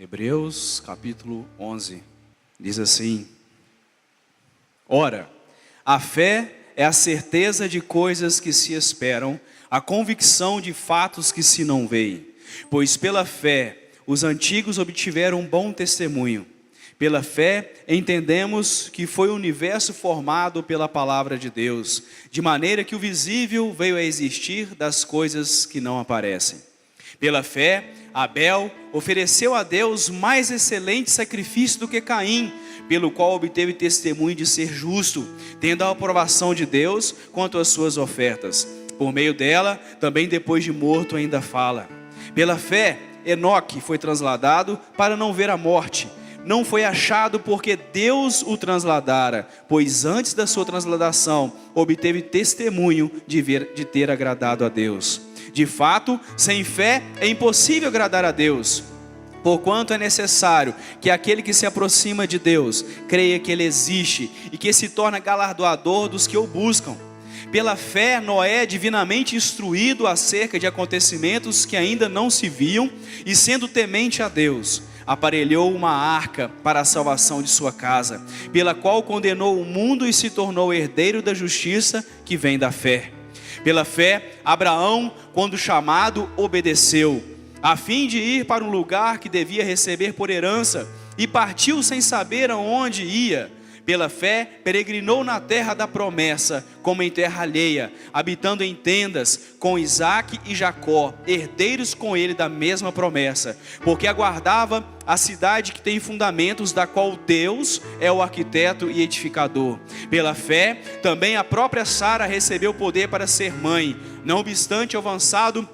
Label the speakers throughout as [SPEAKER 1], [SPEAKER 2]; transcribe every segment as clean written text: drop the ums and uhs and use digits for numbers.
[SPEAKER 1] Hebreus capítulo 11, diz assim: Ora, a fé é a certeza de coisas que se esperam, a convicção de fatos que se não veem. Pois pela fé os antigos obtiveram um bom testemunho. Pela fé entendemos que foi o universo formado pela palavra de Deus, de maneira que o visível veio a existir das coisas que não aparecem. Pela fé, Abel ofereceu a Deus mais excelente sacrifício do que Caim, pelo qual obteve testemunho de ser justo, tendo a aprovação de Deus quanto às suas ofertas. Por meio dela, também depois de morto ainda fala. Pela fé, Enoque foi transladado para não ver a morte. Não foi achado porque Deus o transladara, pois antes da sua transladação obteve testemunho de ter agradado a Deus. De fato, sem fé é impossível agradar a Deus, porquanto é necessário que aquele que se aproxima de Deus creia que Ele existe e que se torna galardoador dos que o buscam. Pela fé, Noé, divinamente instruído acerca de acontecimentos que ainda não se viam, e sendo temente a Deus, aparelhou uma arca para a salvação de sua casa, pela qual condenou o mundo e se tornou herdeiro da justiça que vem da fé. Pela fé, Abraão, quando chamado, obedeceu, a fim de ir para um lugar que devia receber por herança, e partiu sem saber aonde ia. Pela fé, peregrinou na terra da promessa, como em terra alheia, habitando em tendas com Isaque e Jacó, herdeiros com ele da mesma promessa, porque aguardava a cidade que tem fundamentos, da qual Deus é o arquiteto e edificador. Pela fé, também a própria Sara recebeu poder para ser mãe, não obstante avançado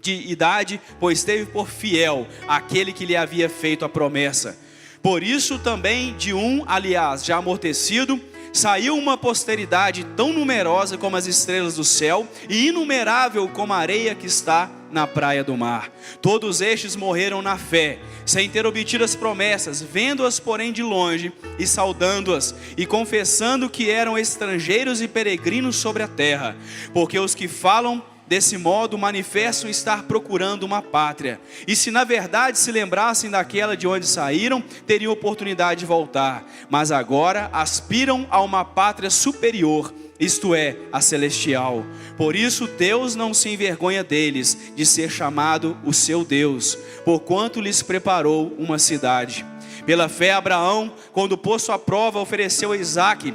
[SPEAKER 1] de idade, pois teve por fiel aquele que lhe havia feito a promessa. Por isso também de aliás, já amortecido, saiu uma posteridade tão numerosa como as estrelas do céu, e inumerável como a areia que está na praia do mar. Todos estes morreram na fé, sem ter obtido as promessas, vendo-as porém de longe, e saudando-as, e confessando que eram estrangeiros e peregrinos sobre a terra. Porque os que falam desse modo manifestam estar procurando uma pátria, e se na verdade se lembrassem daquela de onde saíram, teriam oportunidade de voltar, mas agora aspiram a uma pátria superior, isto é, a celestial. Por isso Deus não se envergonha deles, de ser chamado o seu Deus, porquanto lhes preparou uma cidade. Pela fé Abraão, quando posto à prova, ofereceu a Isaque.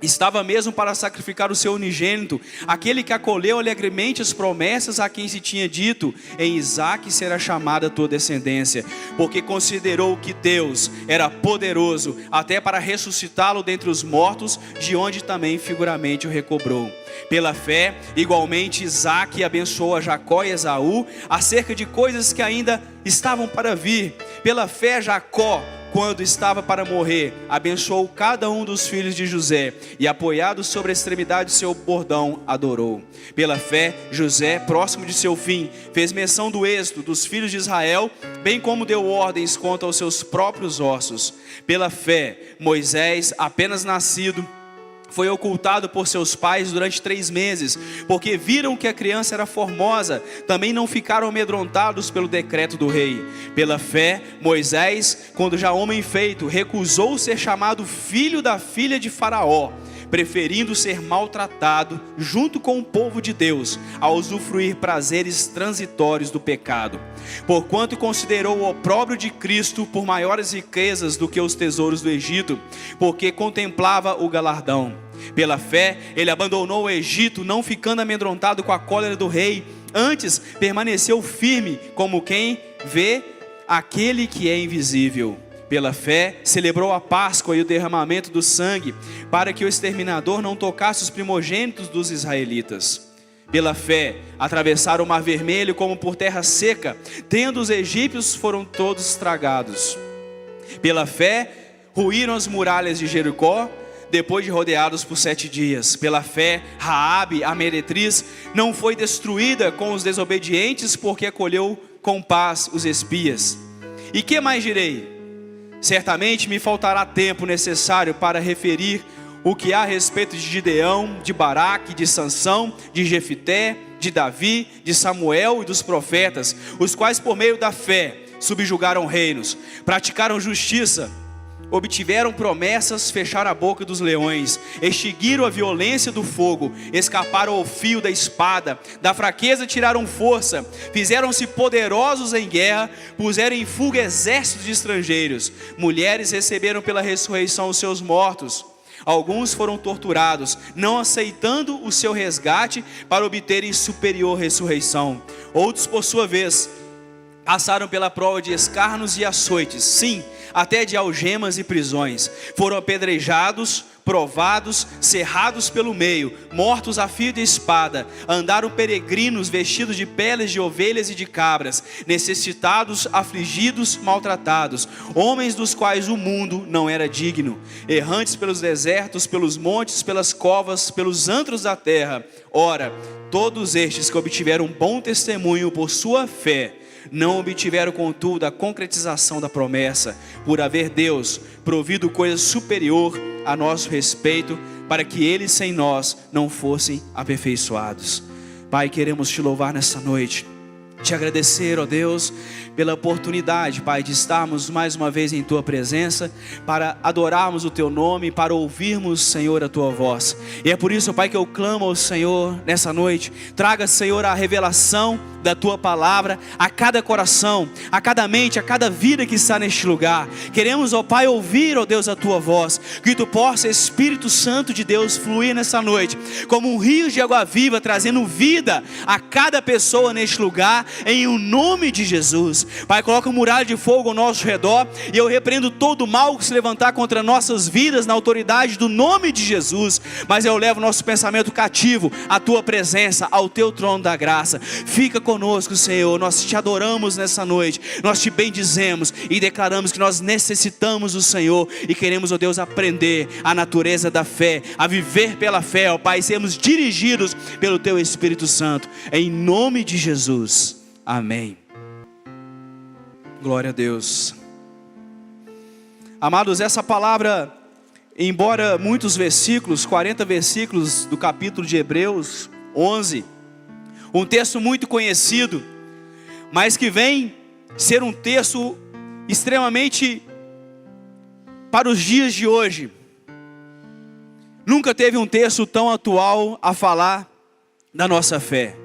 [SPEAKER 1] Estava mesmo para sacrificar o seu unigênito, aquele que acolheu alegremente as promessas a quem se tinha dito: em Isaque será chamada tua descendência, porque considerou que Deus era poderoso até para ressuscitá-lo dentre os mortos, de onde também figuramente o recobrou. Pela fé, igualmente Isaque abençoou a Jacó e Esaú acerca de coisas que ainda estavam para vir. Pela fé Jacó, quando estava para morrer, abençoou cada um dos filhos de José, e apoiado sobre a extremidade de seu bordão, adorou. Pela fé, José, próximo de seu fim, fez menção do êxito dos filhos de Israel, bem como deu ordens quanto aos seus próprios ossos. Pela fé, Moisés, apenas nascido, foi ocultado por seus pais durante 3 meses, porque viram que a criança era formosa, também não ficaram amedrontados pelo decreto do rei. Pela fé, Moisés, quando já homem feito, recusou ser chamado filho da filha de Faraó, preferindo ser maltratado junto com o povo de Deus, a usufruir prazeres transitórios do pecado. Porquanto considerou o opróbrio de Cristo por maiores riquezas do que os tesouros do Egito, porque contemplava o galardão. Pela fé, ele abandonou o Egito, não ficando amedrontado com a cólera do rei, antes permaneceu firme, como quem vê aquele que é invisível. Pela fé, celebrou a Páscoa e o derramamento do sangue, para que o exterminador não tocasse os primogênitos dos israelitas. Pela fé, atravessaram o mar vermelho como por terra seca, tendo os egípcios foram todos estragados. Pela fé, ruíram as muralhas de Jericó, depois de rodeados por 7 dias. Pela fé, Raabe, a meretriz, não foi destruída com os desobedientes, porque acolheu com paz os espias. E que mais direi? Certamente me faltará tempo necessário para referir o que há a respeito de Gideão, de Baraque, de Sansão, de Jefité, de Davi, de Samuel e dos profetas, os quais por meio da fé subjugaram reinos, praticaram justiça, obtiveram promessas, fecharam a boca dos leões, extinguiram a violência do fogo, escaparam ao fio da espada, da fraqueza tiraram força, fizeram-se poderosos em guerra, puseram em fuga exércitos de estrangeiros, mulheres receberam pela ressurreição os seus mortos. Alguns foram torturados, não aceitando o seu resgate para obterem superior ressurreição. Outros, por sua vez, passaram pela prova de escarnos e açoites, sim, até de algemas e prisões. Foram apedrejados, provados, cerrados pelo meio, mortos a fio de espada. Andaram peregrinos vestidos de peles de ovelhas e de cabras, necessitados, afligidos, maltratados, homens dos quais o mundo não era digno, errantes pelos desertos, pelos montes, pelas covas, pelos antros da terra. Ora, todos estes que obtiveram bom testemunho por sua fé, não obtiveram contudo a concretização da promessa, por haver Deus provido coisa superior a nosso respeito, para que eles sem nós não fossem aperfeiçoados. Pai, queremos te louvar nessa noite, te agradecer, ó Deus, pela oportunidade, Pai, de estarmos mais uma vez em Tua presença, para adorarmos o Teu nome, para ouvirmos, Senhor, a Tua voz. E é por isso, Pai, que eu clamo ao Senhor nessa noite. Traga, Senhor, a revelação da Tua palavra a cada coração, a cada mente, a cada vida que está neste lugar. Queremos, ó Pai, ouvir, ó Deus, a Tua voz, que Tu possa, Espírito Santo de Deus, fluir nessa noite, como um rio de água viva, trazendo vida a cada pessoa neste lugar, em o nome de Jesus. Pai, coloca um muralha de fogo ao nosso redor, e eu repreendo todo o mal que se levantar contra nossas vidas, na autoridade do nome de Jesus. Mas eu levo nosso pensamento cativo à Tua presença, ao Teu trono da graça. Fica conosco, Senhor, nós te adoramos nessa noite, nós te bendizemos e declaramos que nós necessitamos do Senhor, e queremos, ó Deus, aprender a natureza da fé, a viver pela fé, ó Pai, sermos dirigidos pelo Teu Espírito Santo, em nome de Jesus, amém. Glória a Deus. Amados, essa palavra, embora muitos versículos, 40 versículos do capítulo de Hebreus 11, um texto muito conhecido, mas que vem ser um texto extremamente para os dias de hoje. Nunca teve um texto tão atual a falar da nossa fé.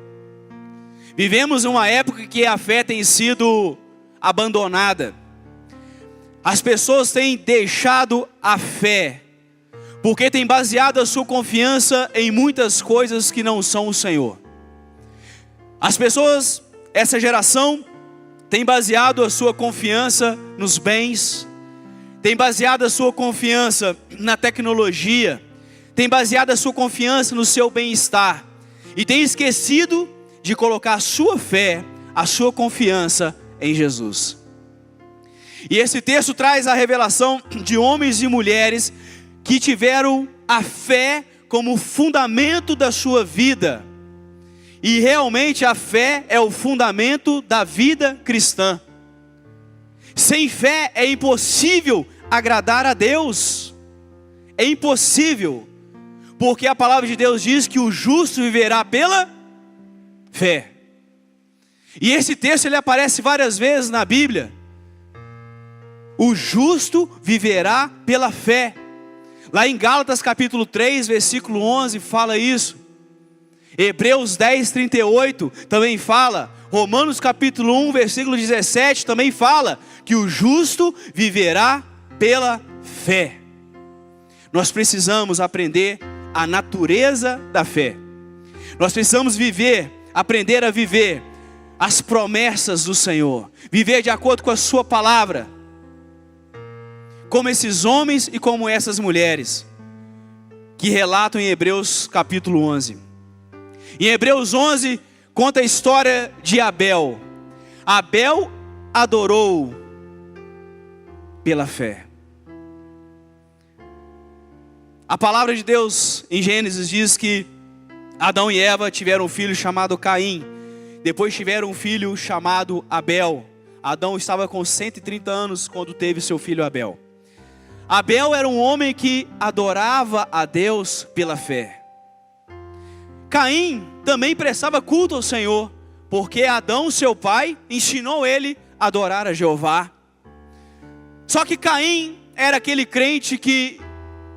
[SPEAKER 1] Vivemos uma época que a fé tem sido abandonada. As pessoas têm deixado a fé, porque têm baseado a sua confiança em muitas coisas que não são o Senhor. As pessoas, essa geração, tem baseado a sua confiança nos bens, tem baseado a sua confiança na tecnologia, tem baseado a sua confiança no seu bem-estar, e tem esquecido de colocar a sua fé, a sua confiança em Jesus. E esse texto traz a revelação de homens e mulheres que tiveram a fé como fundamento da sua vida. E realmente a fé é o fundamento da vida cristã. Sem fé é impossível agradar a Deus. É impossível, porque a palavra de Deus diz que o justo viverá pela fé. E esse texto ele aparece várias vezes na Bíblia. O justo viverá pela fé. Lá em Gálatas capítulo 3, versículo 11, fala isso. Hebreus 10, 38 também fala. Romanos capítulo 1, versículo 17 também fala que o justo viverá pela fé. Nós precisamos aprender a natureza da fé. Nós precisamos aprender a viver as promessas do Senhor, viver de acordo com a sua palavra, como esses homens e como essas mulheres que relatam em Hebreus capítulo 11. Em Hebreus 11 conta a história de Abel. Abel adorou pela fé. A palavra de Deus em Gênesis diz que Adão e Eva tiveram um filho chamado Caim. Depois tiveram um filho chamado Abel. Adão estava com 130 anos quando teve seu filho Abel. Abel era um homem que adorava a Deus pela fé. Caim também prestava culto ao Senhor, porque Adão, seu pai, ensinou ele adorar a Jeová. Só que Caim era aquele crente que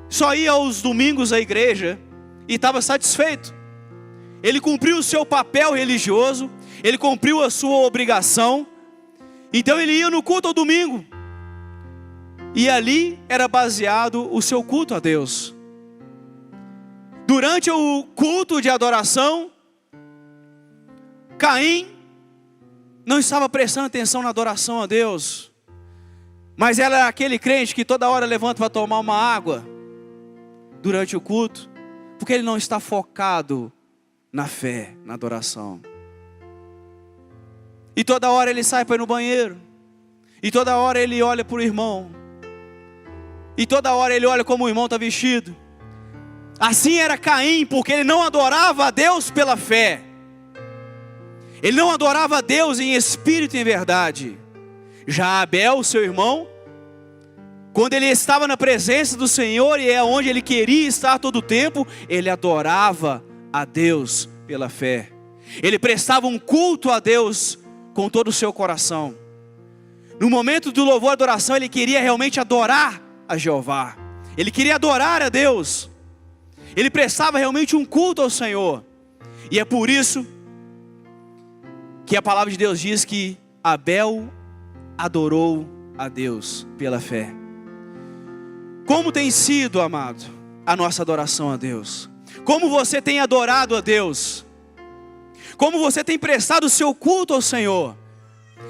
[SPEAKER 1] só ia aos domingos à igreja e estava satisfeito. Ele cumpriu o seu papel religioso, ele cumpriu a sua obrigação, então ele ia no culto ao domingo. E ali era baseado o seu culto a Deus. Durante o culto de adoração, Caim não estava prestando atenção na adoração a Deus, mas era aquele crente que toda hora levanta para tomar uma água durante o culto, porque ele não está focado na fé, na adoração. E toda hora ele sai para ir no banheiro, e toda hora ele olha para o irmão, e toda hora ele olha como o irmão está vestido. Assim era Caim, porque ele não adorava a Deus pela fé. Ele não adorava a Deus em espírito e em verdade. Já Abel, seu irmão, quando ele estava na presença do Senhor, e é onde ele queria estar todo o tempo, ele adorava a Deus pela fé. Ele prestava um culto a Deus com todo o seu coração. No momento do louvor e adoração, ele queria realmente adorar a Jeová. Ele queria adorar a Deus. Ele prestava realmente um culto ao Senhor. E é por isso que a palavra de Deus diz que Abel adorou a Deus pela fé. Como tem sido, amado, a nossa adoração a Deus? Como você tem adorado a Deus? Como você tem prestado o seu culto ao Senhor?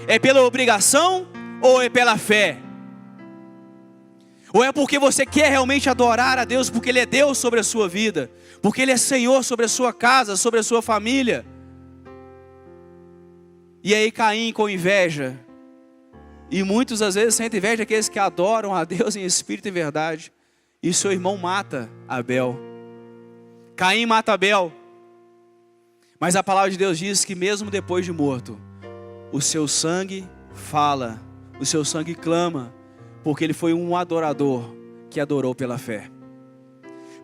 [SPEAKER 1] É pela obrigação ou é pela fé? Ou é porque você quer realmente adorar a Deus, porque Ele é Deus sobre a sua vida, porque Ele é Senhor sobre a sua casa, sobre a sua família? E aí Caim com inveja, e muitos às vezes sentem inveja daqueles que adoram a Deus em espírito e verdade, e seu irmão mata Abel. Caim mata Abel, mas a palavra de Deus diz que mesmo depois de morto, o seu sangue fala, o seu sangue clama, porque ele foi um adorador que adorou pela fé.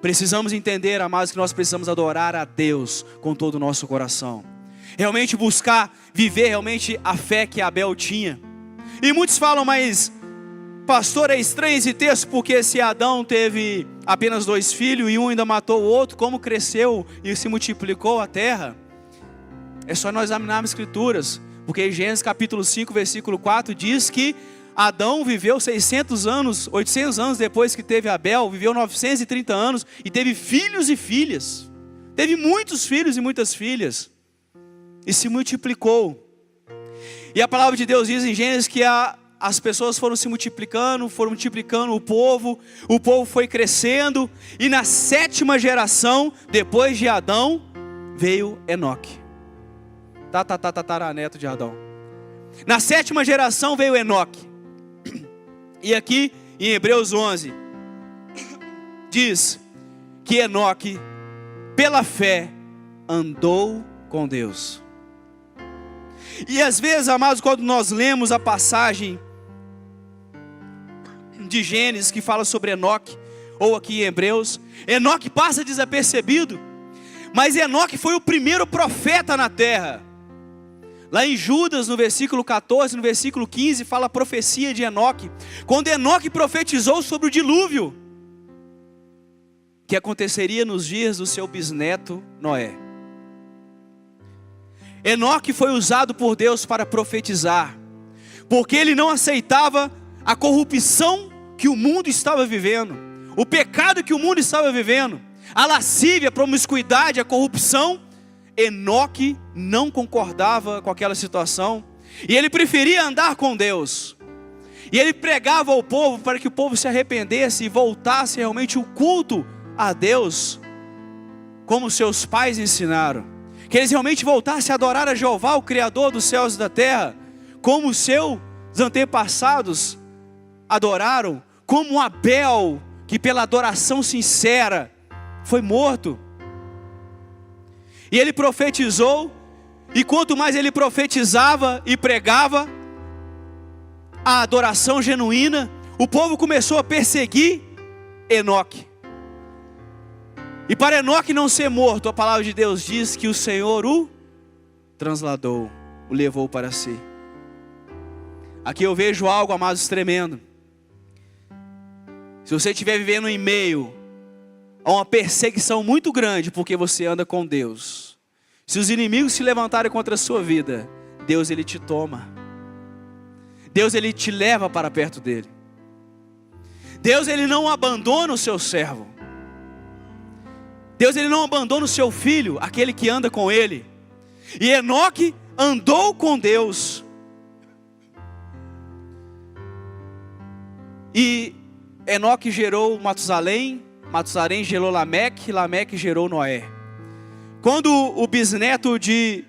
[SPEAKER 1] Precisamos entender, amados, que nós precisamos adorar a Deus com todo o nosso coração. Realmente buscar viver realmente a fé que Abel tinha. E muitos falam, mas pastor, é estranho esse texto, porque se Adão teve apenas 2 filhos e um ainda matou o outro, como cresceu e se multiplicou a terra? É só nós examinarmos as escrituras, porque em Gênesis capítulo 5, versículo 4 diz que Adão viveu 600 anos, 800 anos depois que teve Abel, viveu 930 anos e teve filhos e filhas. Teve muitos filhos e muitas filhas. E se multiplicou. E a palavra de Deus diz em Gênesis que as pessoas foram se multiplicando o povo foi crescendo. E na 7ª geração, depois de Adão, veio Enoque. Tataraneto de Adão. Na 7ª geração veio Enoque. E aqui em Hebreus 11 diz que Enoque, pela fé, andou com Deus. E às vezes, amados, quando nós lemos a passagem de Gênesis que fala sobre Enoque, ou aqui em Hebreus, Enoque passa desapercebido, mas Enoque foi o primeiro profeta na terra. Lá em Judas, no versículo 14, no versículo 15, fala a profecia de Enoque. Quando Enoque profetizou sobre o dilúvio, que aconteceria nos dias do seu bisneto Noé. Enoque foi usado por Deus para profetizar, porque ele não aceitava a corrupção que o mundo estava vivendo, o pecado que o mundo estava vivendo, a lascívia, a promiscuidade, a corrupção. Enoque não concordava com aquela situação, e ele preferia andar com Deus, e ele pregava ao povo para que o povo se arrependesse e voltasse realmente o culto a Deus, como seus pais ensinaram, que eles realmente voltassem a adorar a Jeová, o Criador dos céus e da terra, como os seus antepassados adoraram, como Abel, que pela adoração sincera foi morto. E ele profetizou, e quanto mais ele profetizava e pregava a adoração genuína, o povo começou a perseguir Enoque. E para Enoque não ser morto, a palavra de Deus diz que o Senhor o transladou, o levou para si. Aqui eu vejo algo, amados, tremendo. Se você estiver vivendo em meio a uma perseguição muito grande, porque você anda com Deus, se os inimigos se levantarem contra a sua vida, Deus, Ele te toma. Deus, Ele te leva para perto dEle. Deus, Ele não abandona o seu servo. Deus, Ele não abandona o seu filho, aquele que anda com Ele. E Enoque andou com Deus. E Enoque gerou Matusalém, Matusalém gerou Lameque, Lameque gerou Noé. Quando o bisneto de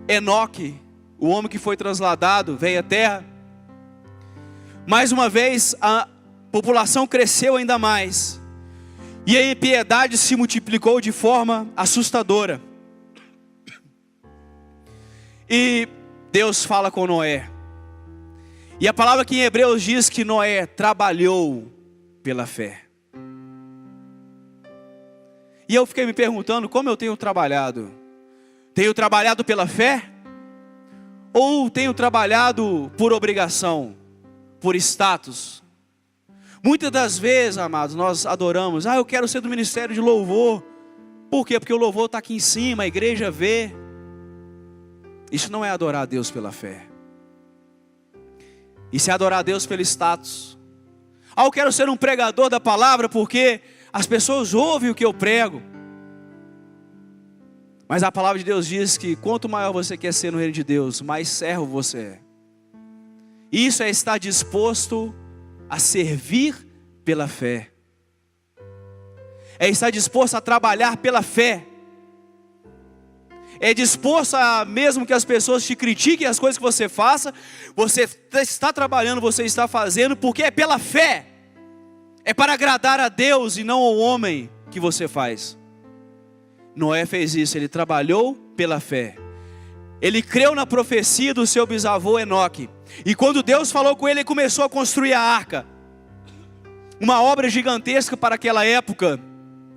[SPEAKER 1] Enoque, o homem que foi transladado, veio à terra, mais uma vez a população cresceu ainda mais. E a impiedade se multiplicou de forma assustadora. E Deus fala com Noé. E a palavra aqui em Hebreus diz que Noé trabalhou pela fé. E eu fiquei me perguntando como eu tenho trabalhado. Tenho trabalhado pela fé? Ou tenho trabalhado por obrigação? Por status? Muitas das vezes, amados, nós adoramos. Eu quero ser do ministério de louvor. Por quê? Porque o louvor está aqui em cima, a igreja vê. Isso não é adorar a Deus pela fé. Isso é adorar a Deus pelo status. Eu quero ser um pregador da palavra porque as pessoas ouvem o que eu prego. Mas a palavra de Deus diz que quanto maior você quer ser no reino de Deus, mais servo você é. Isso é estar disposto a servir pela fé. É estar disposto a trabalhar pela fé. É disposto a, mesmo que as pessoas te critiquem as coisas que você faça, você está trabalhando, você está fazendo, porque é pela fé. É para agradar a Deus e não ao homem que você faz. Noé fez isso, ele trabalhou pela fé. Ele creu na profecia do seu bisavô Enoque. E quando Deus falou com ele, ele começou a construir a arca. Uma obra gigantesca para aquela época.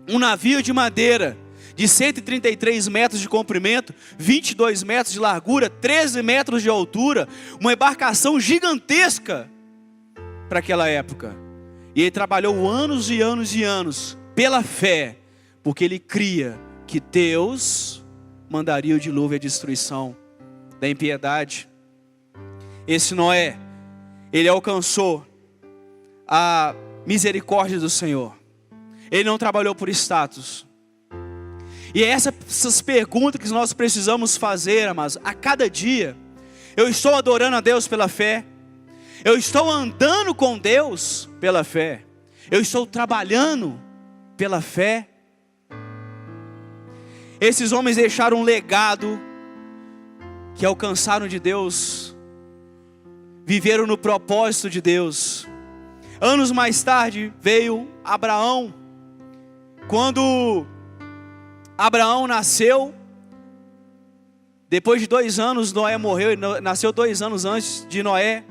[SPEAKER 1] Um navio de madeira de 133 metros de comprimento, 22 metros de largura, 13 metros de altura. Uma embarcação gigantesca para aquela época. E ele trabalhou anos e anos e anos pela fé, porque ele cria que Deus mandaria o dilúvio e a destruição da impiedade. Esse Noé, ele alcançou a misericórdia do Senhor. Ele não trabalhou por status. E é essas perguntas que nós precisamos fazer, amados, a cada dia. Eu estou adorando a Deus pela fé? Eu estou andando com Deus pela fé? Eu estou trabalhando pela fé? Esses homens deixaram um legado que alcançaram de Deus, viveram no propósito de Deus. Anos mais tarde veio Abraão. Quando Abraão nasceu, depois de 2 anos Noé morreu, nasceu 2 anos antes de Noé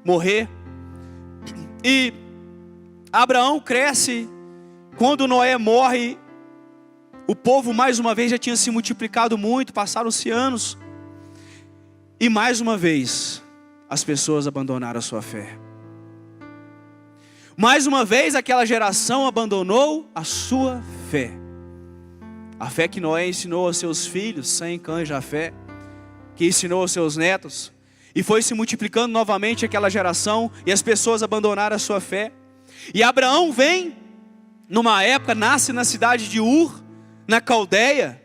[SPEAKER 1] morrer. E Abraão cresce. Quando Noé morre, o povo mais uma vez já tinha se multiplicado muito, passaram-se anos. E mais uma vez, as pessoas abandonaram a sua fé. Mais uma vez aquela geração abandonou a sua fé. A fé que Noé ensinou aos seus filhos, Sem, Cã e Jafé, que ensinou aos seus netos. E foi se multiplicando novamente aquela geração, e as pessoas abandonaram a sua fé. E Abraão vem, numa época, nasce na cidade de Ur, na Caldeia,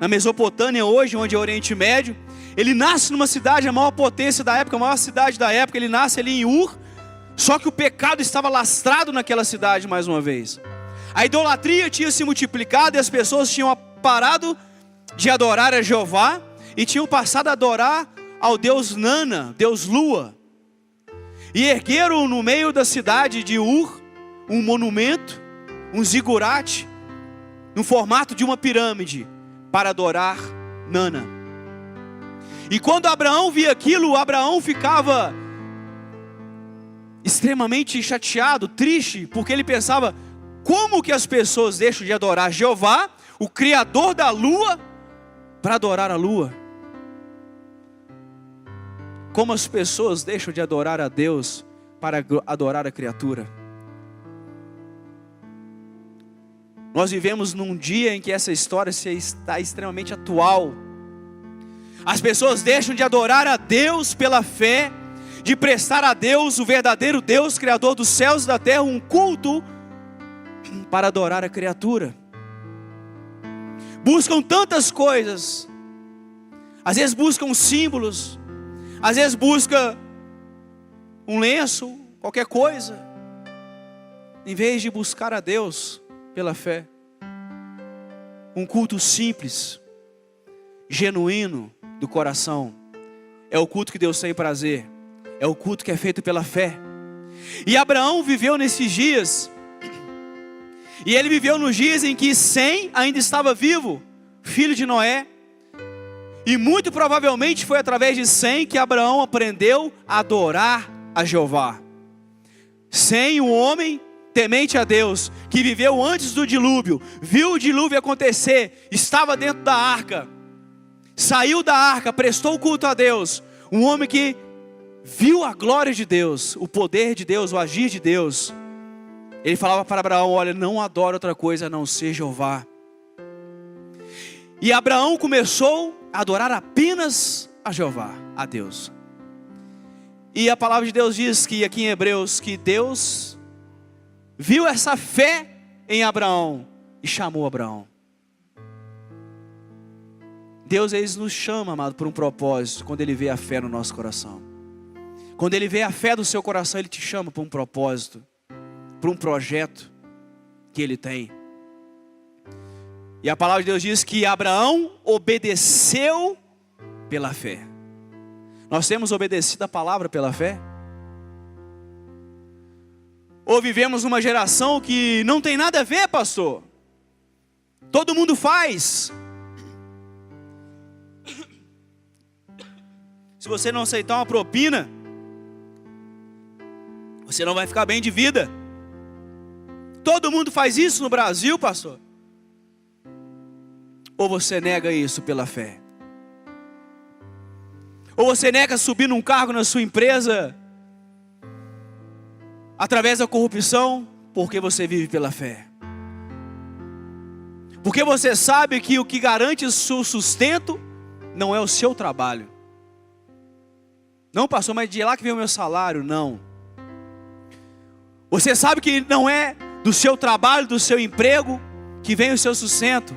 [SPEAKER 1] na Mesopotâmia hoje, onde é o Oriente Médio. Ele nasce numa cidade, a maior potência da época, a maior cidade da época, ele nasce ali em Ur. Só que o pecado estava lastrado naquela cidade mais uma vez. A idolatria tinha se multiplicado e as pessoas tinham parado de adorar a Jeová e tinham passado a adorar ao Deus Nana, Deus Lua. E ergueram no meio da cidade de Ur um monumento, um zigurate, no formato de uma pirâmide, para adorar Nana. E quando Abraão via aquilo, Abraão ficava extremamente chateado, triste, porque ele pensava: como que as pessoas deixam de adorar Jeová, o Criador da lua, para adorar a lua? como as pessoas deixam de adorar a Deus para adorar a criatura. Nós vivemos num dia em que essa história está extremamente atual. As pessoas deixam de adorar a Deus pela fé, de prestar a Deus, o verdadeiro Deus, Criador dos céus e da terra, um culto para adorar a criatura. Buscam tantas coisas, às vezes buscam símbolos, às vezes buscam um lenço, qualquer coisa, em vez de buscar a Deus pela fé. Um culto simples, genuíno do coração, é o culto que Deus tem prazer, é o culto que é feito pela fé. E Abraão viveu nesses dias, e ele viveu nos dias em que Sem ainda estava vivo, filho de Noé. E muito provavelmente foi através de Sem que Abraão aprendeu a adorar a Jeová. Sem, um homem temente a Deus, que viveu antes do dilúvio, viu o dilúvio acontecer, estava dentro da arca, saiu da arca, prestou culto a Deus. Um homem que viu a glória de Deus, o poder de Deus, o agir de Deus. Ele falava para Abraão: olha, não adoro outra coisa a não ser Jeová. E Abraão começou a adorar apenas a Jeová, a Deus. E a palavra de Deus diz que aqui em Hebreus, que Deus viu essa fé em Abraão e chamou Abraão. Deus, ele nos chama, amado, por um propósito, quando Ele vê a fé no nosso coração. Quando Ele vê a fé do seu coração, Ele te chama por um propósito, por um projeto que Ele tem. E a palavra de Deus diz que Abraão obedeceu pela fé. Nós temos obedecido a palavra pela fé? Ou vivemos numa geração que não tem nada a ver, pastor? Todo mundo faz. Se você não aceitar uma propina, você não vai ficar bem de vida. Todo mundo faz isso no Brasil, pastor? Ou você nega isso pela fé? Ou você nega subir num cargo na sua empresa através da corrupção, porque você vive pela fé? Porque você sabe que o que garante o seu sustento não é o seu trabalho. Não, pastor, mas de lá que vem o meu salário? Não. Você sabe que não é do seu trabalho, do seu emprego que vem o seu sustento,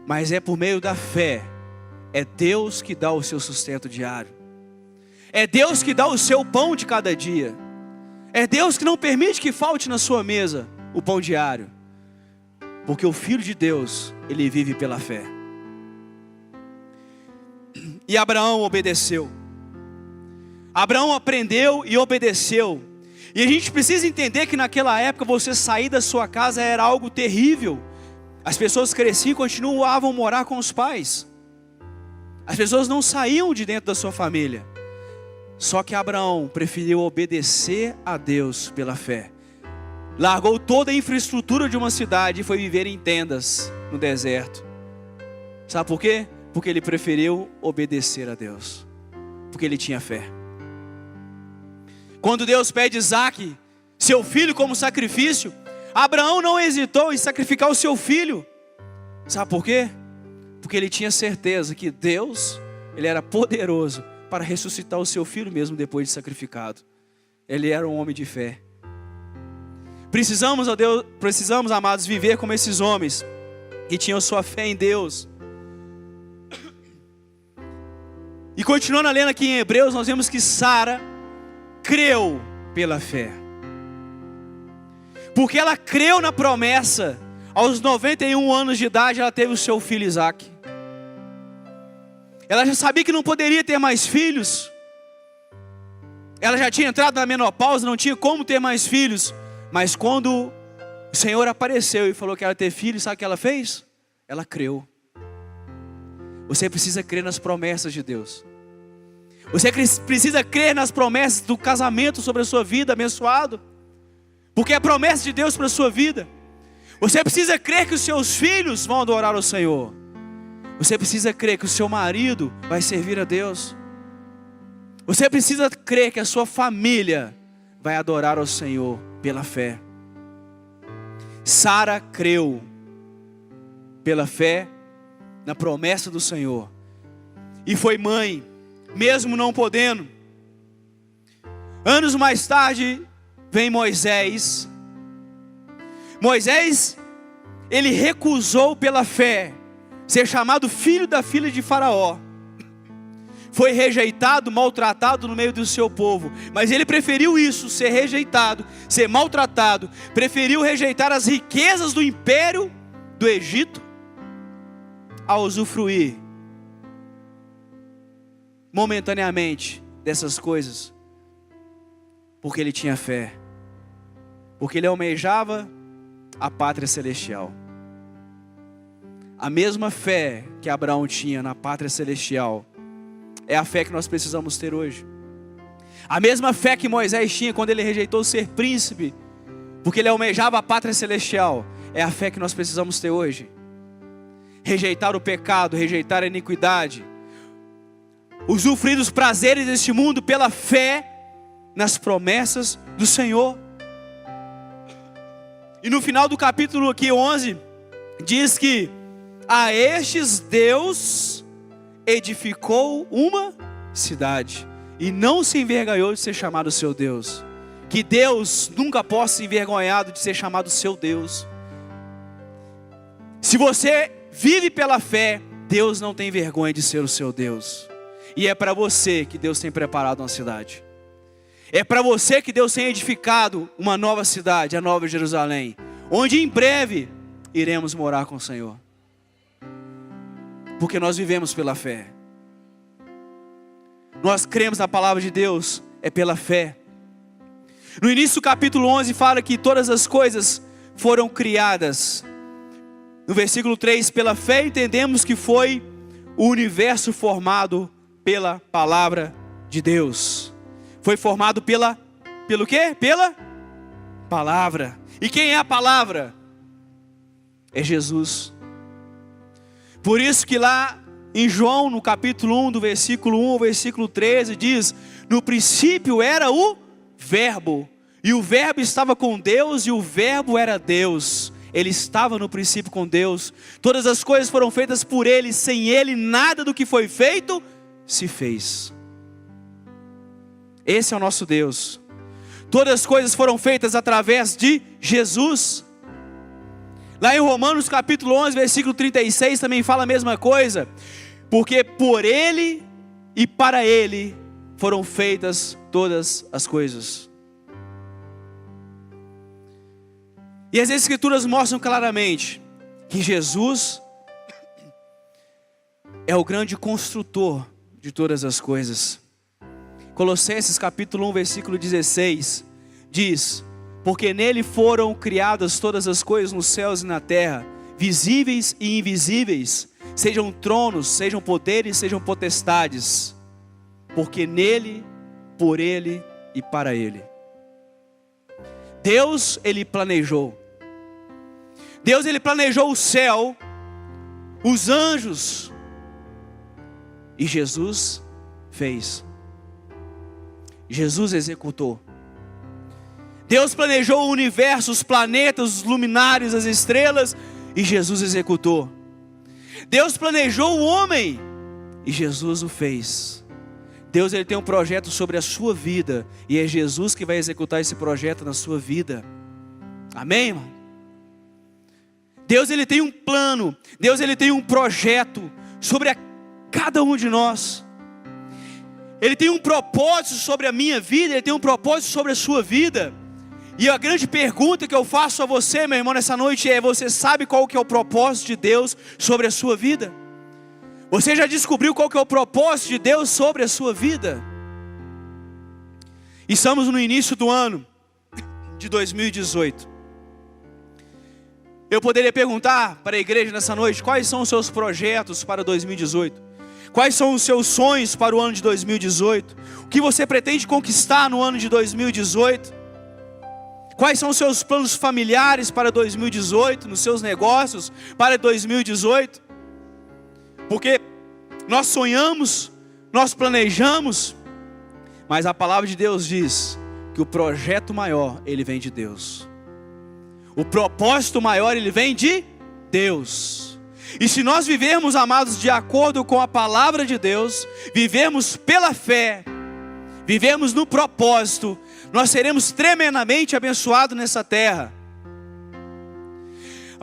[SPEAKER 1] mas é por meio da fé. É Deus que dá o seu sustento diário. É Deus que dá o seu pão de cada dia. É Deus que não permite que falte na sua mesa o pão diário. Porque o Filho de Deus, ele vive pela fé. E Abraão obedeceu. Abraão aprendeu e obedeceu. E a gente precisa entender que naquela época você sair da sua casa era algo terrível. As pessoas cresciam e continuavam a morar com os pais. As pessoas não saíam de dentro da sua família. Só que Abraão preferiu obedecer a Deus pela fé. Largou toda a infraestrutura de uma cidade e foi viver em tendas no deserto. Sabe por quê? Porque ele preferiu obedecer a Deus. Porque ele tinha fé. Quando Deus pede Isaque, seu filho, como sacrifício, Abraão não hesitou em sacrificar o seu filho. Sabe por quê? Porque ele tinha certeza que Deus, ele era poderoso para ressuscitar o seu filho mesmo depois de sacrificado. Ele era um homem de fé. Precisamos, amados, viver como esses homens que tinham sua fé em Deus. E continuando lendo aqui em Hebreus, nós vemos que Sara creu pela fé. Porque ela creu na promessa. Aos 91 anos de idade ela teve o seu filho Isaque. Ela já sabia que não poderia ter mais filhos. Ela já tinha entrado na menopausa, não tinha como ter mais filhos. Mas quando o Senhor apareceu e falou que ela ia ter filhos, sabe o que ela fez? Ela creu. Você precisa crer nas promessas de Deus. Você precisa crer nas promessas do casamento sobre a sua vida, abençoado. Porque é a promessa de Deus para a sua vida. Você precisa crer que os seus filhos vão adorar o Senhor. Você precisa crer que o seu marido vai servir a Deus. Você precisa crer que a sua família vai adorar ao Senhor pela fé. Sara creu pela fé na promessa do Senhor e foi mãe, mesmo não podendo. Anos mais tarde vem Moisés. Moisés, ele recusou pela fé ser chamado filho da filha de Faraó. Foi rejeitado, maltratado no meio do seu povo. Mas ele preferiu isso, ser rejeitado, ser maltratado. Preferiu rejeitar as riquezas do império do Egito, a usufruir momentaneamente dessas coisas. Porque ele tinha fé. Porque ele almejava a pátria celestial. A mesma fé que Abraão tinha na pátria celestial é a fé que nós precisamos ter hoje. A mesma fé que Moisés tinha quando ele rejeitou ser príncipe, porque ele almejava a pátria celestial, é a fé que nós precisamos ter hoje. Rejeitar o pecado, rejeitar a iniquidade, usufruir dos prazeres deste mundo pela fé nas promessas do Senhor. E no final do capítulo aqui 11, diz que a estes Deus edificou uma cidade e não se envergonhou de ser chamado seu Deus. Que Deus nunca possa se envergonhar de ser chamado seu Deus. Se você vive pela fé, Deus não tem vergonha de ser o seu Deus. E é para você que Deus tem preparado uma cidade. É para você que Deus tem edificado uma nova cidade, a Nova Jerusalém, onde em breve iremos morar com o Senhor. Porque nós vivemos pela fé. Nós cremos na palavra de Deus, é pela fé. No início do capítulo 11 fala que todas as coisas foram criadas. No versículo 3, pela fé entendemos que foi o universo formado pela palavra de Deus. Foi formado pelo quê? Pela palavra. E quem é a palavra? É Jesus. Por isso que lá em João, no capítulo 1, do versículo 1 ao versículo 13, diz: no princípio era o verbo, e o verbo estava com Deus, e o verbo era Deus. Ele estava no princípio com Deus. Todas as coisas foram feitas por Ele, sem Ele nada do que foi feito se fez. Esse é o nosso Deus. Todas as coisas foram feitas através de Jesus. Lá em Romanos capítulo 11, versículo 36, também fala a mesma coisa. Porque por Ele e para Ele foram feitas todas as coisas. E as Escrituras mostram claramente que Jesus é o grande construtor de todas as coisas. Colossenses capítulo 1, versículo 16, diz: porque nele foram criadas todas as coisas nos céus e na terra, visíveis e invisíveis, sejam tronos, sejam poderes, sejam potestades, porque nele, por Ele e para Ele. Deus, Ele planejou. Deus, Ele planejou o céu, os anjos, e Jesus fez. Jesus executou. Deus planejou o universo, os planetas, os luminares, as estrelas, e Jesus executou. Deus planejou o homem, e Jesus o fez. Deus, Ele tem um projeto sobre a sua vida, e é Jesus que vai executar esse projeto na sua vida. Amém, irmão? Deus, Ele tem um plano, Deus, Ele tem um projeto sobre cada um de nós. Ele tem um propósito sobre a minha vida, Ele tem um propósito sobre a sua vida. E a grande pergunta que eu faço a você, meu irmão, nessa noite é: você sabe qual que é o propósito de Deus sobre a sua vida? Você já descobriu qual que é o propósito de Deus sobre a sua vida? Estamos no início do ano de 2018. Eu poderia perguntar para a igreja nessa noite: quais são os seus projetos para 2018? Quais são os seus sonhos para o ano de 2018? O que você pretende conquistar no ano de 2018? Quais são os seus planos familiares para 2018, nos seus negócios para 2018? Porque nós sonhamos, nós planejamos, Mas a palavra de Deus diz que o projeto maior, ele vem de Deus. O propósito maior, ele vem de Deus. E se nós vivermos, amados, de acordo com a palavra de Deus, vivermos pela fé, vivemos no propósito, nós seremos tremendamente abençoados nessa terra.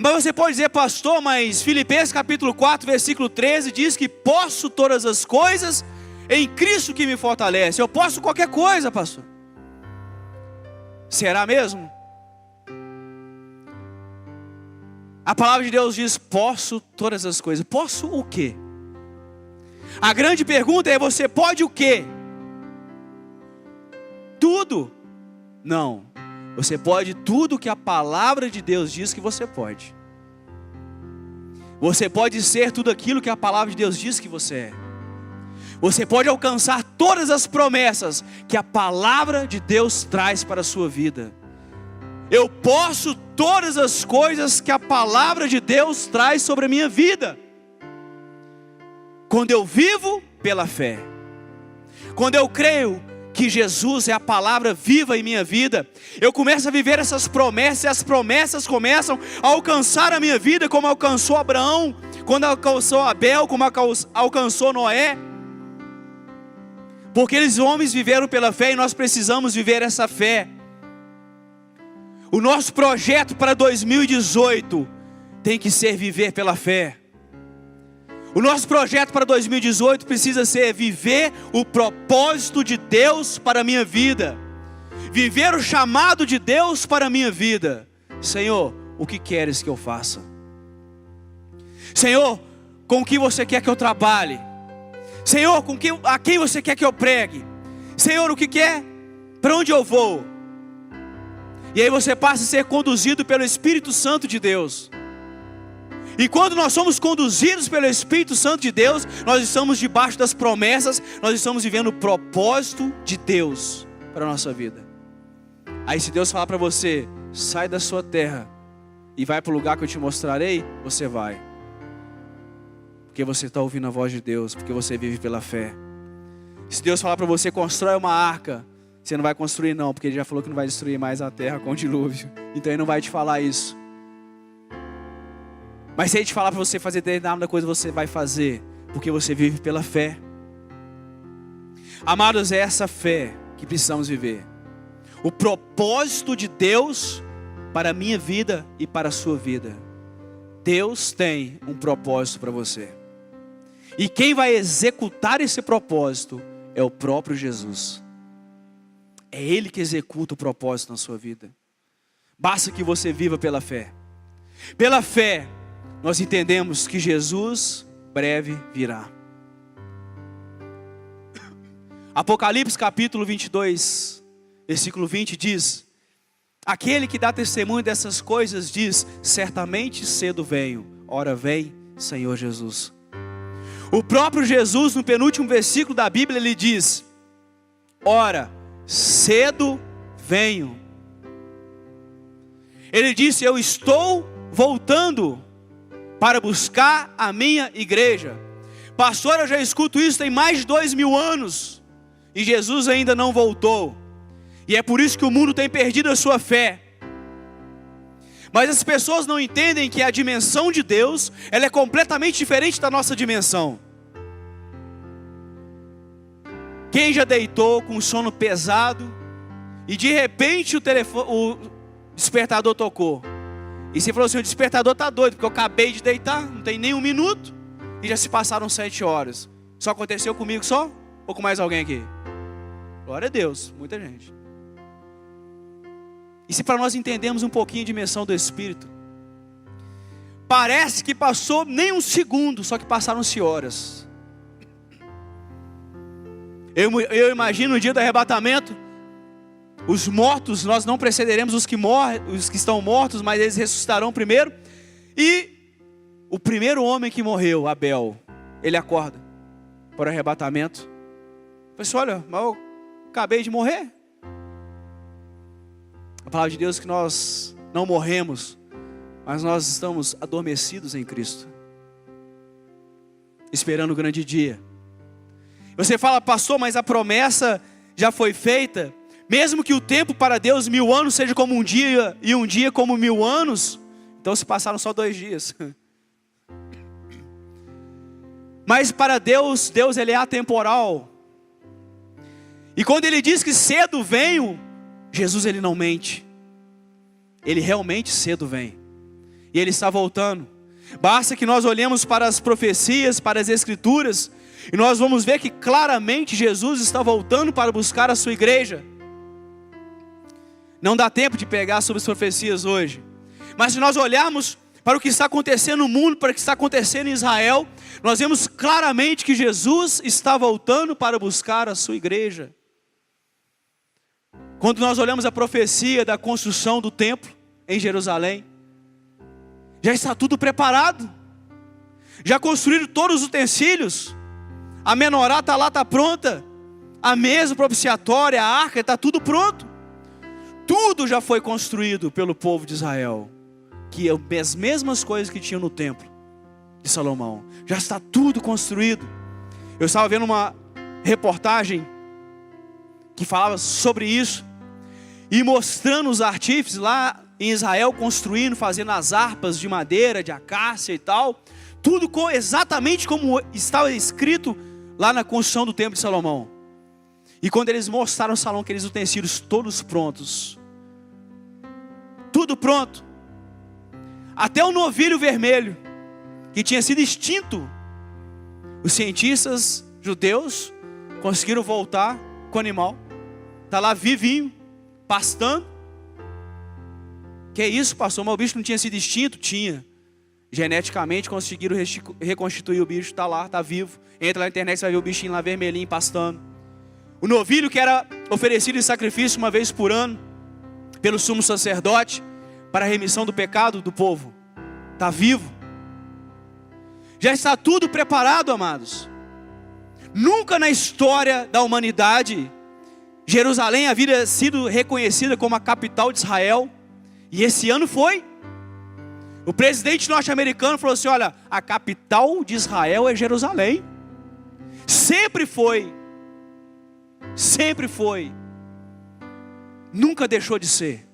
[SPEAKER 1] Mas você pode dizer, pastor, mas Filipenses capítulo 4, versículo 13 diz que posso todas as coisas em Cristo que me fortalece. Eu posso qualquer coisa, pastor. Será mesmo? A palavra de Deus diz, posso todas as coisas. Posso o quê? A grande pergunta é, você pode o quê? Tudo? Não. Você pode tudo que a palavra de Deus diz que você pode. Você pode ser tudo aquilo que a palavra de Deus diz que você é. Você pode alcançar todas as promessas que a palavra de Deus traz para a sua vida. Eu posso todas as coisas que a palavra de Deus traz sobre a minha vida. Quando eu vivo pela fé. Quando eu creio que Jesus é a palavra viva em minha vida, eu começo a viver essas promessas, e as promessas começam a alcançar a minha vida, como alcançou Abraão, quando alcançou Abel, como alcançou Noé. Porque eles homens viveram pela fé e nós precisamos viver essa fé. O nosso projeto para 2018 tem que ser viver pela fé. O nosso projeto para 2018 precisa ser viver o propósito de Deus para a minha vida. Viver o chamado de Deus para a minha vida. Senhor, o que queres que eu faça? Senhor, com o que você quer que eu trabalhe? Senhor, a quem você quer que eu pregue? Senhor, o que quer? Para onde eu vou? E aí você passa a ser conduzido pelo Espírito Santo de Deus. E quando nós somos conduzidos pelo Espírito Santo de Deus, nós estamos debaixo das promessas, nós estamos vivendo o propósito de Deus para a nossa vida. Aí se Deus falar para você, sai da sua terra e vai para o lugar que eu te mostrarei, você vai. Porque você está ouvindo a voz de Deus, porque você vive pela fé. Se Deus falar para você, constrói uma arca, você não vai construir não, porque Ele já falou que não vai destruir mais a terra com o dilúvio. Então Ele não vai te falar isso. Mas se Ele te falar para você fazer determinada coisa, você vai fazer, porque você vive pela fé. Amados, é essa fé que precisamos viver. O propósito de Deus para a minha vida e para a sua vida. Deus tem um propósito para você. E quem vai executar esse propósito é o próprio Jesus. É Ele que executa o propósito na sua vida. Basta que você viva pela fé. Pela fé, nós entendemos que Jesus breve virá. Apocalipse capítulo 22, versículo 20 diz: aquele que dá testemunho dessas coisas diz, certamente cedo venho, ora vem, Senhor Jesus. O próprio Jesus, no penúltimo versículo da Bíblia, ele diz, ora, cedo venho. Ele disse, eu estou voltando para buscar a minha igreja. Pastor, eu já escuto isso tem mais de 2000 anos, e Jesus ainda não voltou. E é por isso que o mundo tem perdido a sua fé. Mas as pessoas não entendem que a dimensão de Deus, ela é completamente diferente da nossa dimensão. Quem já deitou com sono pesado e de repente o despertador tocou? E você falou assim, o despertador está doido, porque eu acabei de deitar, não tem nem um minuto, e já se passaram 7 horas. Só aconteceu comigo só? Ou com mais alguém aqui? Glória a Deus, muita gente. E se para nós entendermos um pouquinho a dimensão do Espírito, parece que passou nem um segundo, só que passaram-se horas. Eu imagino no dia do arrebatamento, os mortos, nós não precederemos os que estão mortos, mas eles ressuscitarão primeiro. E o primeiro homem que morreu, Abel, ele acorda para o arrebatamento. Pessoal, olha, mas eu acabei de morrer. A palavra de Deus é que nós não morremos, mas nós estamos adormecidos em Cristo, esperando o grande dia. Você fala, pastor, mas a promessa já foi feita, mesmo que o tempo para Deus 1000 anos seja como um dia, e um dia como 1000 anos, então se passaram só 2 dias. Mas para Deus, Ele é atemporal. E quando Ele diz que cedo venho, Jesus, Ele não mente. Ele realmente cedo vem. E Ele está voltando. Basta que nós olhemos para as profecias, para as Escrituras, e nós vamos ver que claramente Jesus está voltando para buscar a sua igreja. Não dá tempo de pegar sobre as profecias hoje. Mas se nós olharmos para o que está acontecendo no mundo, para o que está acontecendo em Israel, nós vemos claramente que Jesus está voltando para buscar a sua igreja. Quando nós olhamos a profecia da construção do templo em Jerusalém, já está tudo preparado. Já construíram todos os utensílios. A menorá está lá, está pronta. A mesa propiciatória, a arca, está tudo pronto. Tudo já foi construído pelo povo de Israel. Que as mesmas coisas que tinham no templo de Salomão. Já está tudo construído. Eu estava vendo uma reportagem que falava sobre isso. E mostrando os artífices lá em Israel construindo, fazendo as harpas de madeira, de acácia e tal. Tudo exatamente como estava escrito lá na construção do templo de Salomão. E quando eles mostraram o salão, aqueles utensílios todos prontos. Tudo pronto. Até o novilho vermelho, que tinha sido extinto. Os cientistas judeus conseguiram voltar com o animal. Está lá vivinho, pastando. Que isso, pastor? Mas o bicho não tinha sido extinto? Tinha. Geneticamente conseguiram reconstituir o bicho. Está lá, está vivo. Entra lá na internet, você vai ver o bichinho lá vermelhinho, pastando. O novilho que era oferecido em sacrifício uma vez por ano pelo sumo sacerdote para a remissão do pecado do povo, está vivo. Já está tudo preparado, amados. Nunca na história da humanidade Jerusalém havia sido reconhecida como a capital de Israel. E esse ano foi. O presidente norte-americano falou assim: olha, a capital de Israel é Jerusalém. Sempre foi. Sempre foi. Nunca deixou de ser.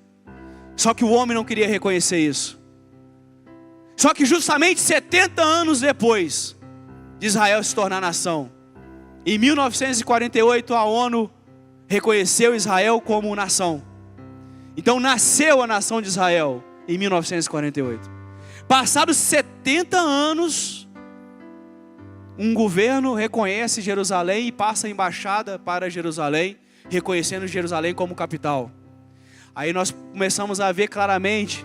[SPEAKER 1] Só que o homem não queria reconhecer isso. Só que justamente 70 anos depois de Israel se tornar nação, em 1948 a ONU reconheceu Israel como nação. Então nasceu a nação de Israel em 1948. Passados 70 anos, um governo reconhece Jerusalém e passa a embaixada para Jerusalém, reconhecendo Jerusalém como capital. Aí nós começamos a ver claramente,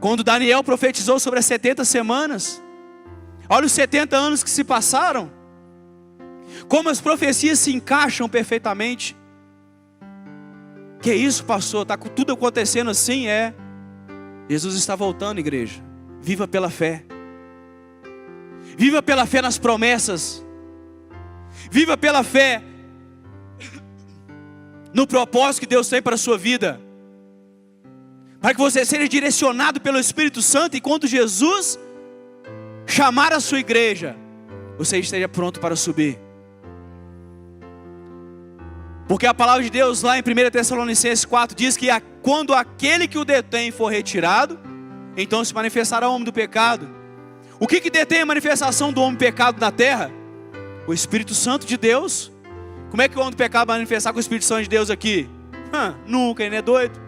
[SPEAKER 1] quando Daniel profetizou sobre as 70 semanas, olha os 70 anos que se passaram, como as profecias se encaixam perfeitamente. Que isso, pastor? Está tudo acontecendo assim? Jesus está voltando, igreja. Viva pela fé. Viva pela fé nas promessas. Viva pela fé no propósito que Deus tem para a sua vida. Para que você seja direcionado pelo Espírito Santo, e quando Jesus chamar a sua igreja, você esteja pronto para subir. Porque a palavra de Deus lá em 1 Tessalonicenses 4 diz que quando aquele que o detém for retirado, então se manifestará o homem do pecado. O que detém a manifestação do homem pecado na terra? O Espírito Santo de Deus. Como é que o homem do pecado vai manifestar com o Espírito Santo de Deus aqui? Nunca, ele não é doido.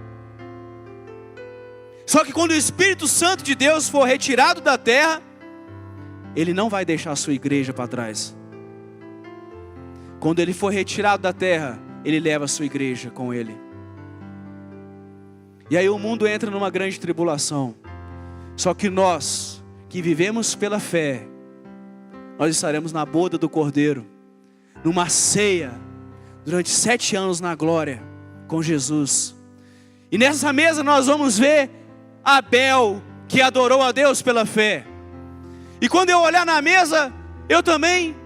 [SPEAKER 1] Só que quando o Espírito Santo de Deus for retirado da terra, ele não vai deixar a sua igreja para trás. Quando ele for retirado da terra, ele leva a sua igreja com ele. E aí o mundo entra numa grande tribulação. Só que nós, que vivemos pela fé, nós estaremos na boda do Cordeiro, numa ceia, durante 7 anos na glória, com Jesus. E nessa mesa nós vamos ver Abel, que adorou a Deus pela fé. E quando eu olhar na mesa, eu também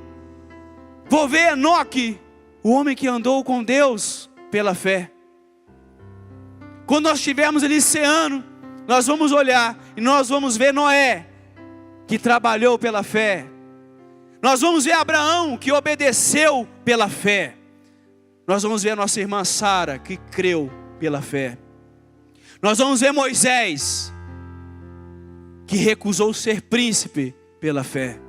[SPEAKER 1] vou ver Enoque, o homem que andou com Deus pela fé. Quando nós estivermos ali ceando, nós vamos olhar e nós vamos ver Noé, que trabalhou pela fé. Nós vamos ver Abraão, que obedeceu pela fé. Nós vamos ver a nossa irmã Sara, que creu pela fé. Nós vamos ver Moisés, que recusou ser príncipe pela fé.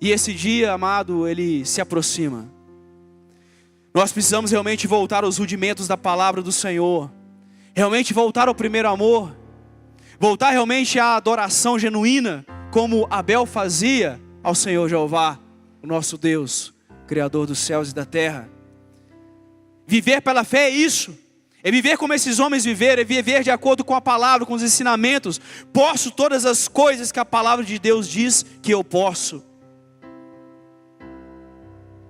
[SPEAKER 1] E esse dia, amado, ele se aproxima. Nós precisamos realmente voltar aos rudimentos da palavra do Senhor. Realmente voltar ao primeiro amor. Voltar realmente à adoração genuína, como Abel fazia ao Senhor Jeová, o nosso Deus, Criador dos céus e da terra. Viver pela fé é isso. É viver como esses homens viveram, é viver de acordo com a palavra, com os ensinamentos. Posso todas as coisas que a palavra de Deus diz que eu posso.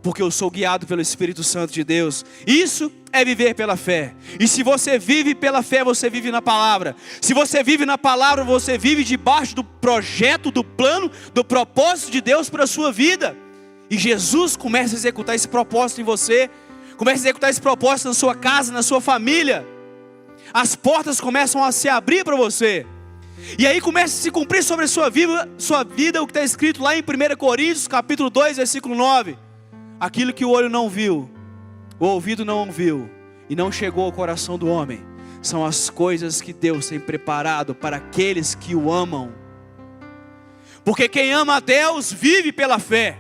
[SPEAKER 1] Porque eu sou guiado pelo Espírito Santo de Deus. Isso é viver pela fé. E se você vive pela fé, você vive na palavra. Se você vive na palavra, você vive debaixo do projeto, do plano, do propósito de Deus para a sua vida. E Jesus começa a executar esse propósito em você. Começa a executar esse propósito na sua casa, na sua família. As portas começam a se abrir para você. E aí começa a se cumprir sobre a sua vida o que está escrito lá em 1 Coríntios, capítulo 2, versículo 9. Aquilo que o olho não viu, o ouvido não ouviu, e não chegou ao coração do homem, são as coisas que Deus tem preparado para aqueles que o amam. Porque quem ama a Deus vive pela fé.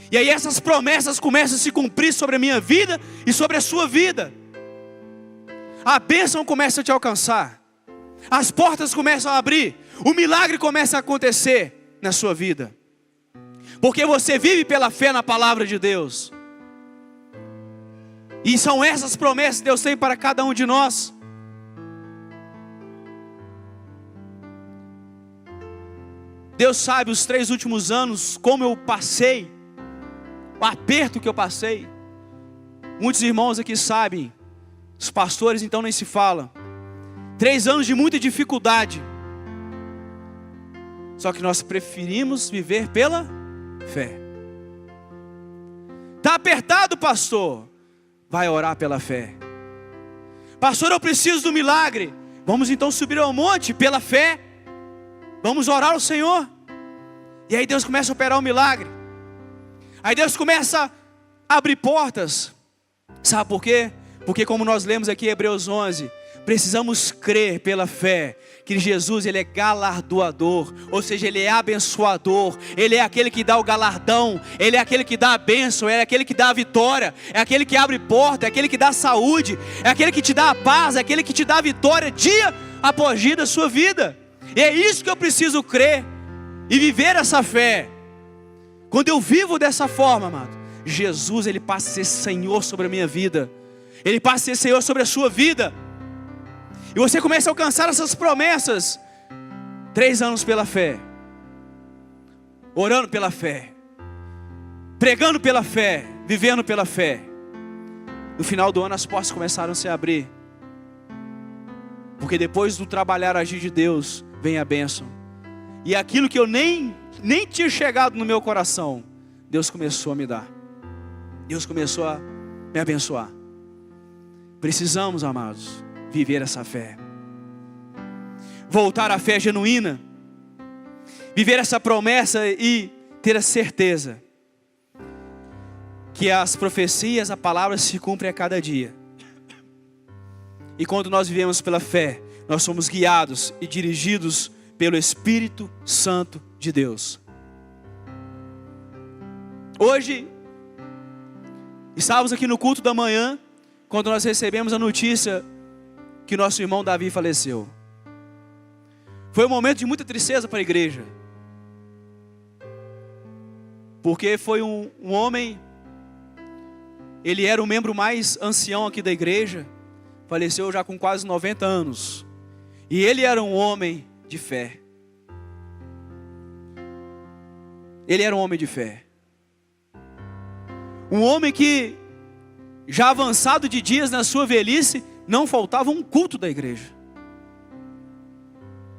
[SPEAKER 1] E aí essas promessas começam a se cumprir sobre a minha vida e sobre a sua vida. A bênção começa a te alcançar. As portas começam a abrir. O milagre começa a acontecer na sua vida. Porque você vive pela fé na palavra de Deus. E são essas promessas que Deus tem para cada um de nós. Deus sabe os 3 últimos anos como eu passei. O aperto que eu passei. Muitos irmãos aqui sabem. Os pastores então nem se fala. 3 anos de muita dificuldade. Só que nós preferimos viver pela fé. Está apertado, pastor? Vai orar pela fé. Pastor, eu preciso do milagre. Vamos então subir ao monte pela fé. Vamos orar ao Senhor. E aí Deus começa a operar o milagre. Aí Deus começa a abrir portas. Sabe por quê? Porque como nós lemos aqui em Hebreus 11, precisamos crer pela fé que Jesus, Ele é galardoador, ou seja, Ele é abençoador, Ele é aquele que dá o galardão, Ele é aquele que dá a bênção, Ele é aquele que dá a vitória, é aquele que abre porta, é aquele que dá saúde, é aquele que te dá a paz, é aquele que te dá a vitória dia após dia da sua vida. E é isso que eu preciso crer e viver essa fé. Quando eu vivo dessa forma, amado, Jesus, Ele passa a ser Senhor sobre a minha vida, Ele passa a ser Senhor sobre a sua vida. E você começa a alcançar essas promessas. 3 anos pela fé. Orando pela fé. Pregando pela fé. Vivendo pela fé. No final do ano as portas começaram a se abrir. Porque depois do trabalhar agir de Deus, vem a bênção. E aquilo que eu nem tinha chegado no meu coração, Deus começou a me dar. Deus começou a me abençoar. Precisamos, amados, viver essa fé. Voltar à fé genuína. Viver essa promessa e ter a certeza que as profecias, a palavra se cumpre a cada dia. E quando nós vivemos pela fé, nós somos guiados e dirigidos pelo Espírito Santo de Deus. Hoje, estávamos aqui no culto da manhã, quando nós recebemos a notícia que nosso irmão Davi faleceu. Foi um momento de muita tristeza para a igreja. Porque foi um homem, ele era o membro mais ancião aqui da igreja, faleceu já com quase 90 anos. E ele era um homem de fé. Ele era um homem de fé. Um homem que, já avançado de dias na sua velhice, não faltava um culto da igreja.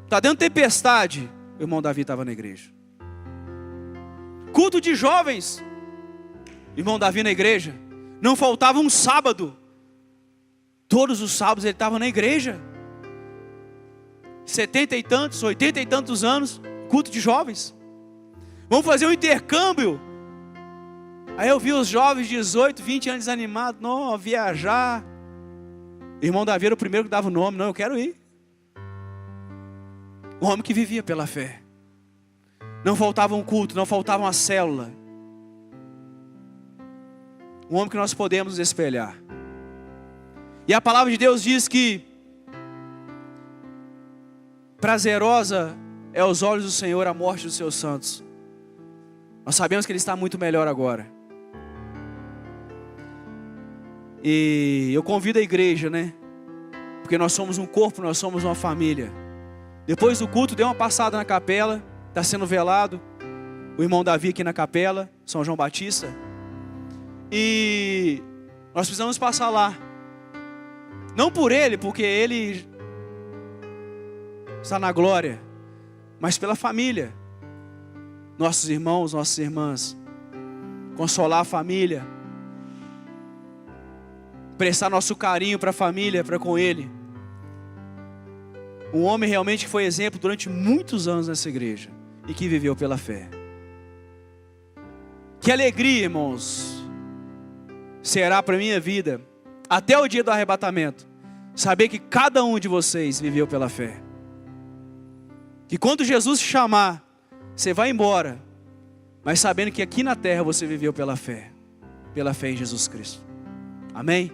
[SPEAKER 1] Está dando tempestade, o irmão Davi estava na igreja. Culto de jovens, irmão Davi na igreja. Não faltava um sábado. Todos os sábados ele estava na igreja. 70 e tantos, 80 e tantos anos, culto de jovens. Vamos fazer um intercâmbio Aí eu vi os jovens de 18, 20 anos desanimados, não, viajar. O irmão Davi era o primeiro que dava o nome, não, eu quero ir. Um homem que vivia pela fé. Não faltava um culto, não faltava uma célula. Um homem que nós podemos nos espelhar. E a palavra de Deus diz que prazerosa é aos olhos do Senhor a morte dos seus santos. Nós sabemos que Ele está muito melhor agora. E eu convido a igreja, né? Porque nós somos um corpo, nós somos uma família. Depois do culto, dê uma passada na capela. Está sendo velado o irmão Davi aqui na capela, São João Batista. E nós precisamos passar lá. Não por ele, porque ele está na glória, mas pela família. Nossos irmãos, nossas irmãs. Consolar a família. Prestar nosso carinho para a família, para com ele. Um homem realmente que foi exemplo durante muitos anos nessa igreja. E que viveu pela fé. Que alegria, irmãos, será para a minha vida, até o dia do arrebatamento, saber que cada um de vocês viveu pela fé. Que quando Jesus te chamar, você vai embora, mas sabendo que aqui na terra você viveu pela fé em Jesus Cristo. Amém?